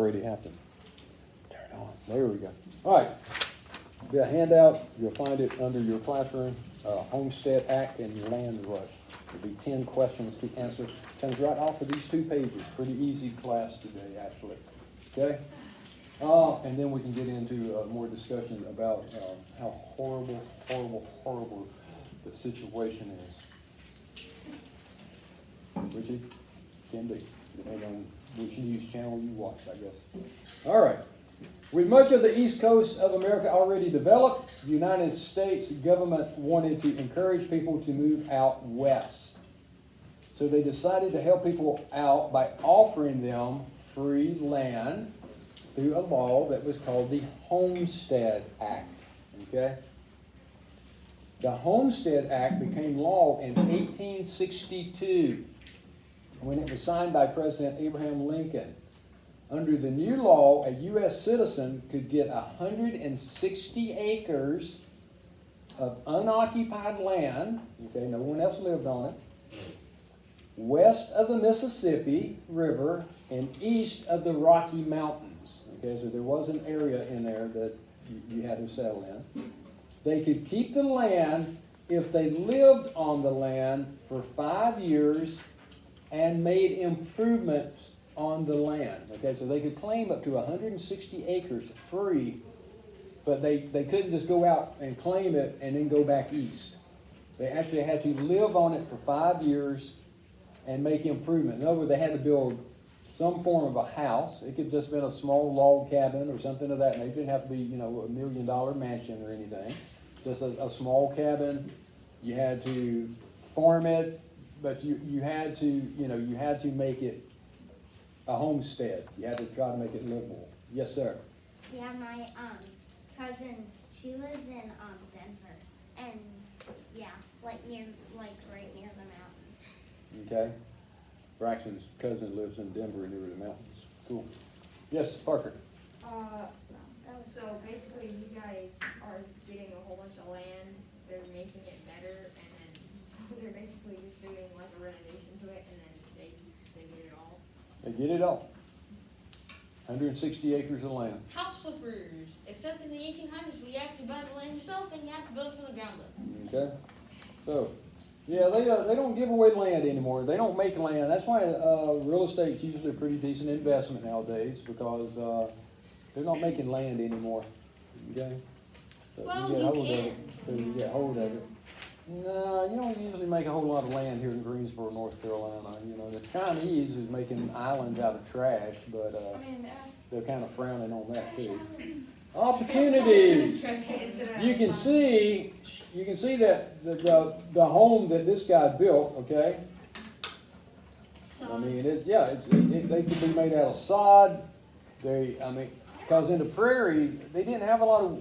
Already happened. Turn it on. There we go. All right. Be a handout. You'll find it under your classroom. Homestead Act and Land Rush. There'll be 10 questions to answer. Comes right off of these 2 pages. Pretty easy class today, actually. Okay? And then we can get into more discussion about how horrible the situation is. Richie? Can be. Depending on which news channel you watch, I guess. All right. With much of the East Coast of America already developed, the United States government wanted to encourage people to move out west. So they decided to help people out by offering them free land through a law that was called the Homestead Act. Okay? The Homestead Act became law in 1862 when it was signed by President Abraham Lincoln. Under the new law, a U.S. citizen could get 160 acres of unoccupied land, okay, no one else lived on it, west of the Mississippi River and east of the Rocky Mountains. Okay, so there was an area in there that you had to settle in. They could keep the land if they lived on the land for 5 years and made improvements on the land. Okay, so they could claim up to 160 acres free, but they couldn't just go out and claim it and then go back east. They actually had to live on it for 5 years and make improvement. In other words, they had to build some form of a house. It could just been a small log cabin or something of that nature. It didn't have to be, $1 million mansion or anything. Just a small cabin. You had to farm it, but you had to make it a homestead. You had to try to make it livable. Yes, sir. Yeah, my cousin, she lives in Denver, and yeah, right near the mountains. Okay. Braxton's cousin lives in Denver near the mountains. Cool. Yes, Parker. So basically you guys are getting a whole bunch of land, they're making it better, and then, so they're basically just doing like a renovation to it, and then they get it all. They get it all. 160 acres of land. House flippers, except in the 1800s, we actually buy the land yourself and you have to build it from the ground up. Okay. So, yeah, they don't give away land anymore. They don't make land. That's why real estate is usually a pretty decent investment nowadays, because they're not making land anymore. Okay. So Well, you get you hold of can. it. So you get hold of it. No, you don't usually make a whole lot of land here in Greensboro, North Carolina. The Chinese is making islands out of trash, but they're kind of frowning on that too. Opportunities. You can see that the home that this guy built. Okay. I mean, they could be made out of sod. Because in the prairie they didn't have a lot of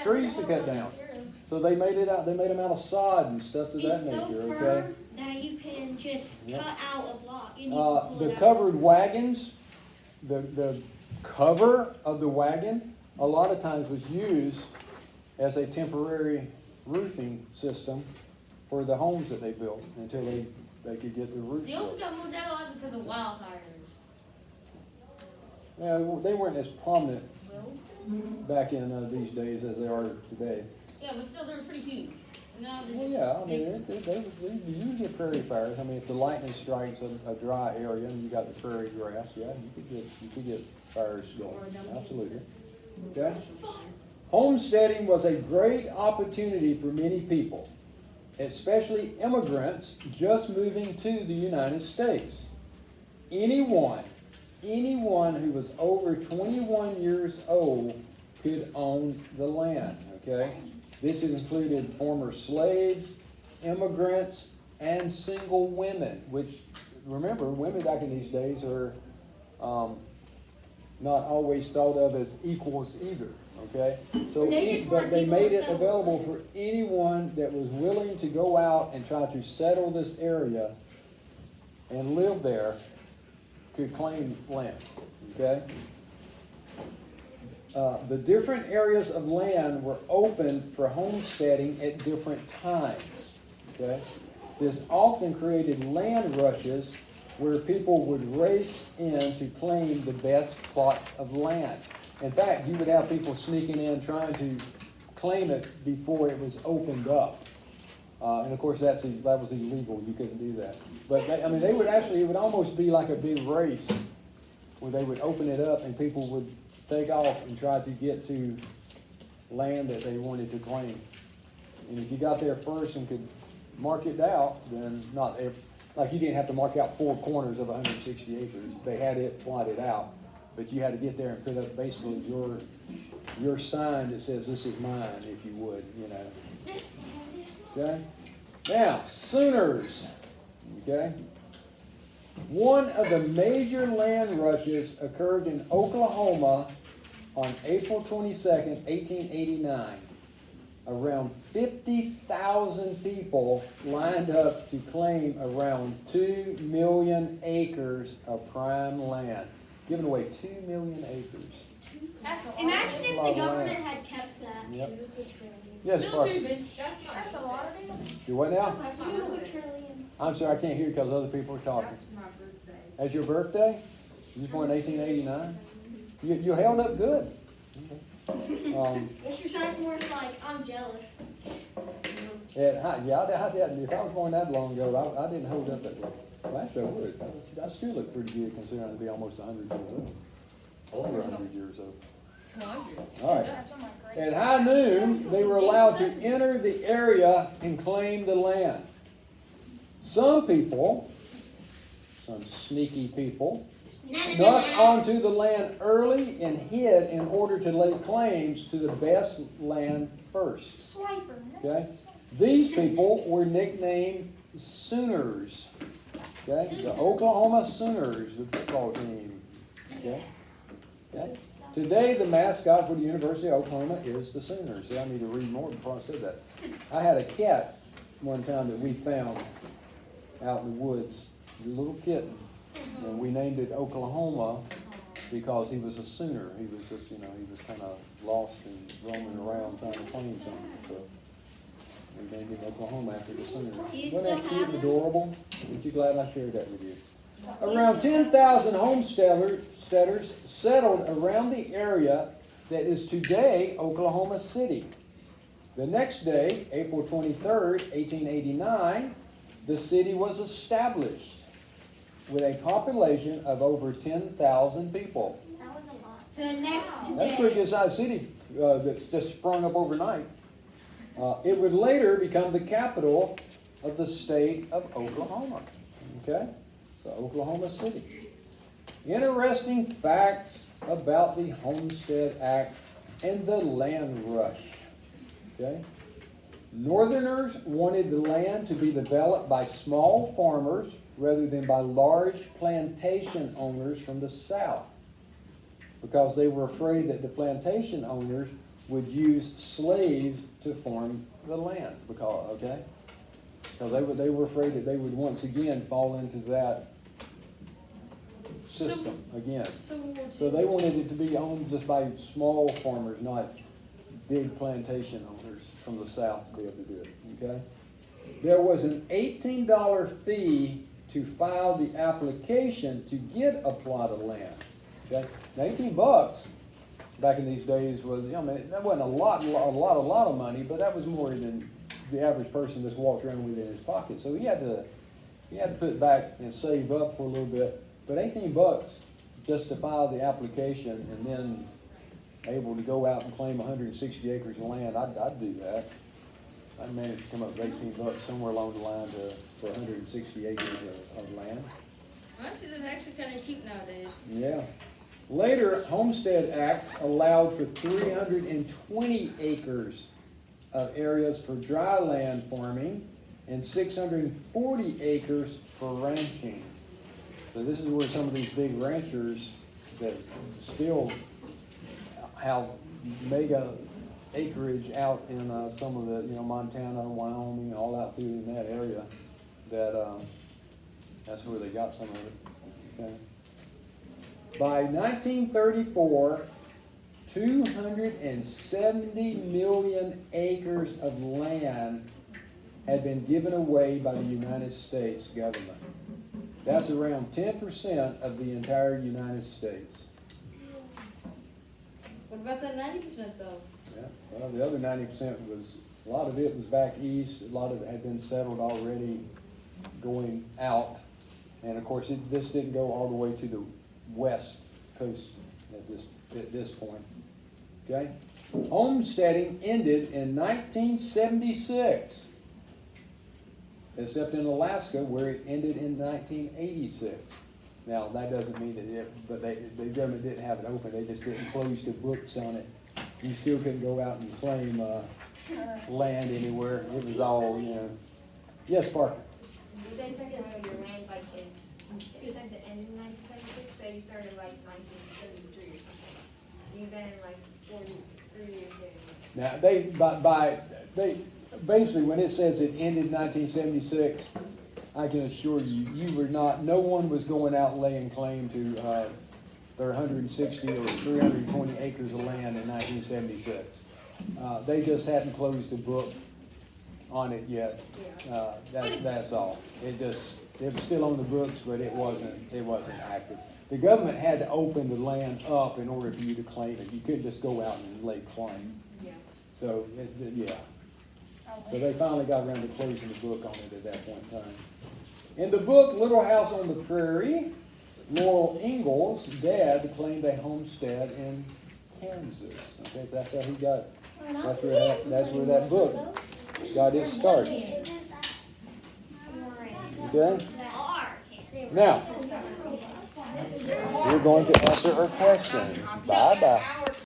trees to cut down. So they made them out of sod and stuff to that It's so nature, okay? firm that you can just Yep. cut out a block. You need to pull The it out. covered wagons, the cover of the wagon, a lot of times was used as a temporary roofing system for the homes that they built until they could get the roof They also built. got moved out a lot because of wildfires. Yeah, they weren't as prominent back in these days as they are today. Yeah, but still, they were pretty huge. Now Well, yeah, I mean, they usually get prairie fires. I mean, if the lightning strikes a dry area and you got the prairie grass, yeah, you could get fires going. Absolutely. Okay. Homesteading was a great opportunity for many people, especially immigrants just moving to the United States. Anyone who was over 21 years old could own the land. Okay. This included former slaves, immigrants, and single women, which, remember, women back in these days are not always thought of as equals either, okay? So, They just but want they people made to it settle. available for anyone that was willing to go out and try to settle this area and live there could claim land, okay? The different areas of land were open for homesteading at different times. Okay? This often created land rushes where people would race in to claim the best plots of land. In fact, you would have people sneaking in trying to claim it before it was opened up. And of course, that was illegal. You couldn't do that. But they would actually, it would almost be like a big race where they would open it up and people would take off and try to get to land that they wanted to claim. And if you got there first and could mark it out, then like you didn't have to mark out 4 corners of 160 acres. They had it plotted out, but you had to get there and put up basically your sign that says this is mine, if you would, Okay? Now, Sooners, okay? One of the major land rushes occurred in Oklahoma on April 22nd, 1889. Around 50,000 people lined up to claim around 2 million acres of prime land. Giving away 2 million acres. Imagine if lot the of government land. had kept that. Yep. Yes, No, Parker. dude, bitch. That's a lot of it. Do what now? That's not good. I'm sorry, I can't hear because other people are talking. That's my birthday. That's your birthday? You was born in 1889? You held up good. Exercise more like, I'm jealous. If I was born that long ago, I didn't hold up that long. Well, actually, I would. I still look pretty good considering I'd be almost 100 years old. Over 100 years old. 200. All right. That's on my grade. At high noon, they were allowed to enter the area and claim the land. Some people, some sneaky people, snuck onto the land early and hid in order to lay claims to the best land first. Swiper. Okay? These people were nicknamed Sooners. Okay? The Oklahoma Sooners, the football team. Okay? Okay? Today, the mascot for the University of Oklahoma is the Sooners. See, I need to read more before I said that. I had a cat one time that we found out in the woods, a little kitten, and we named it Oklahoma because he was a Sooner. He was just, he was kind of lost and roaming around trying to claim something. So we named him Oklahoma after the Sooner. Do you Wasn't that still cute have and it? adorable? Aren't you glad I shared that with you? Around 10,000 homesteaders settled around the area that is today Oklahoma City. The next day, April 23rd, 1889, the city was established with a population of over 10,000 people. That was a lot. The next That's a pretty good sized city that just sprung up overnight. It would later become the capital of the state of Oklahoma. Okay? So Oklahoma City. Interesting facts about the Homestead Act and the land rush. Okay? Northerners wanted the land to be developed by small farmers rather than by large plantation owners from the South, because they were afraid that the plantation owners would use slaves to farm the land. Because they were afraid that they would once again fall into that system again. So they wanted it to be owned just by small farmers, not big plantation owners from the South to be able to do it, okay? There was an $18 fee to file the application to get a plot of land, okay? Now, $18 back in these days was, that wasn't a lot of money, but that was more than the average person just walked around with in his pocket. So he had to put back and save up for a little bit. But $18 just to file the application and then able to go out and claim 160 acres of land, I'd do that. I'd manage to come up with $18 somewhere along the line for 160 acres of land. Honestly, that's actually kind of cheap nowadays. Yeah. Later, Homestead Acts allowed for 320 acres of areas for dry land farming and 640 acres for ranching. So this is where some of these big ranchers that still have mega acreage out in some of the, Montana, Wyoming, all out through in that area, that's where they got some of it. Okay. By 1934, 270 million acres of land had been given away by the United States government. That's around 10% of the entire United States. What about that 90% though? Yeah, well, the other 90% was, a lot of it was back east, a lot of it had been settled already going out. And of course, this didn't go all the way to the west coast at this point, okay? Homesteading ended in 1976, except in Alaska where it ended in 1986. Now, that doesn't mean that the government didn't have it open, they just didn't close the books on it. You still couldn't go out and claim, land anywhere, it was all, you know. Yes, Parker? Do they take away your land like since it ended in 1976, say you started like 1973 or something? You've been like 43 years there. Now, they basically, when it says it ended in 1976, I can assure you, no one was going out laying claim to, their 160 or 320 acres of land in 1976. They just hadn't closed the book on it yet. That's all. It was still on the books, but it wasn't active. The government had to open the land up in order for you to claim it. You couldn't just go out and lay claim. Yeah. So, yeah. So they finally got around to closing the book on it at that point in time. In the book, Little House on the Prairie, Laurel Ingalls' dad claimed a homestead in Kansas. Okay, so that's how he got it. That's where that book got its start. Okay? Now, we're going to answer her question. Bye-bye.